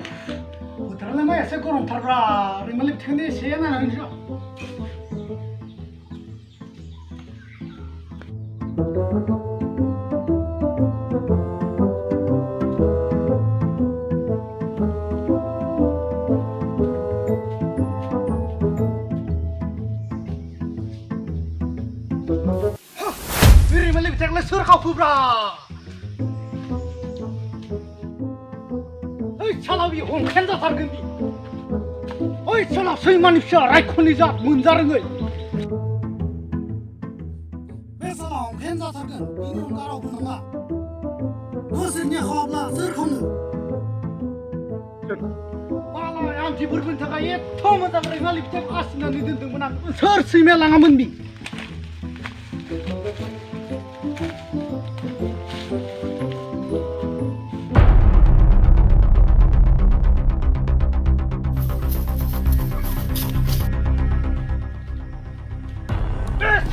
बोथोरालाय मा एसे गरमथारब्रा रैमालि बिथिंनो एसे नायनानै होनोसै रैमालि बिथिंलाय सोर खावफोब्रा साला बि हमखेन जाथारगोन बि ओइ साला सैमानि फिसा रायख'नि जात मोनजारोङै बे साला हमखेन जाथारगोन बिनि अनगा रावबो नङा बोसोरनि हावाब्ला सोर खावनो मालाय आमथिफोरनि थाखाय एथ' मोजां रैमालि फिथाइ आसिनानै दोनदोंमोन आं सोर सैमाया लाङामोन बि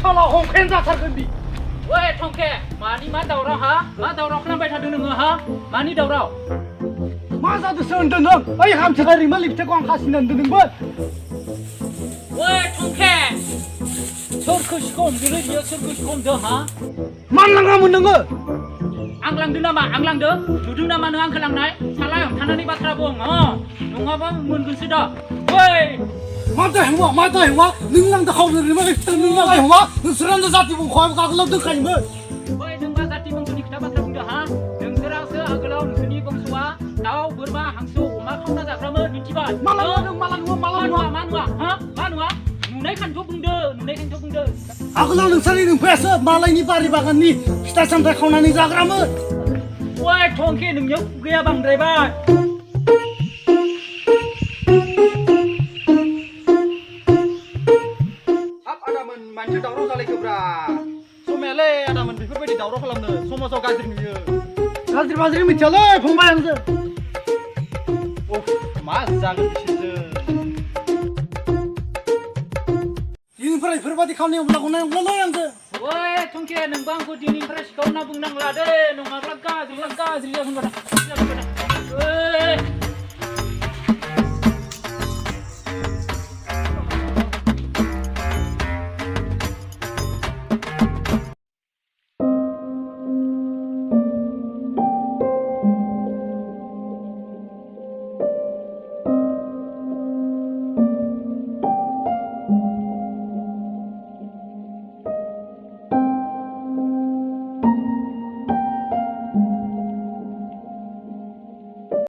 साला हमखेन जाथारगोन बि ओइ थंखे मानि मा दावराव हा मा दावराव खालामबाय थादों नोङो हा मानि दावराव मा जादोंसो होनदों नों ओइ हामथारनाय रैमालि फिथाइखौ आं हासिनानै दोनदोंमोन ओइ थंखे सोरखौ सिखमदोलै बियो सोरखौ सिखमदों हा मानो लाङामोन नोङो आं लांदों नामा आं लांदों नुदों नामा नों आंखौ लांनाय साला हमथानानै बाथ्रा बुं नङाबा मोनगोनसो दा ओइ मा जाहैवा नों लांदों खावनो रैमालि फिथाइ नों लांहैवा नोंसोरानो जाति बुंखायाबो आगोलाव दोनखायोमोन ओइ नों मा जाति बंस'नि खोथा बाथ्रा बुंदों हा नोंसोरासो आगोलाव नोंसोरनि बंस'आ दाउ बोरमा हांसो अमा खावना जाग्रामोन मिथिबाय माला नुवा मा नुवा हा मा नुवा नुनायखायनोथ' बुंदों आगोलाव नोंसोरनि नोंफायासो मालायनि बारि बागाननि फिथाइ सामथाइ खावनानै जाग्रामोन ओइ थंखे नोंनियाव खुगाया बांद्रायबाय मानसि दावराव जालायखोब्रा समायालै आदामोन बेफोरबायदि दावराव खालामनो समाजाव गाज्रि नुयो गाज्रि बाज्रि मिथियालै फंबाय आंजों मा जागोन बिसोरजों दिनैनिफ्राय बेफोरबायदि खामानि मावनांगौना नंलालै आंजों ओइ थंखे नोंबो आंखौ दिनैनिफ्राय सिखावना बुंनांला दे नङाब्ला गाज्रि जागोन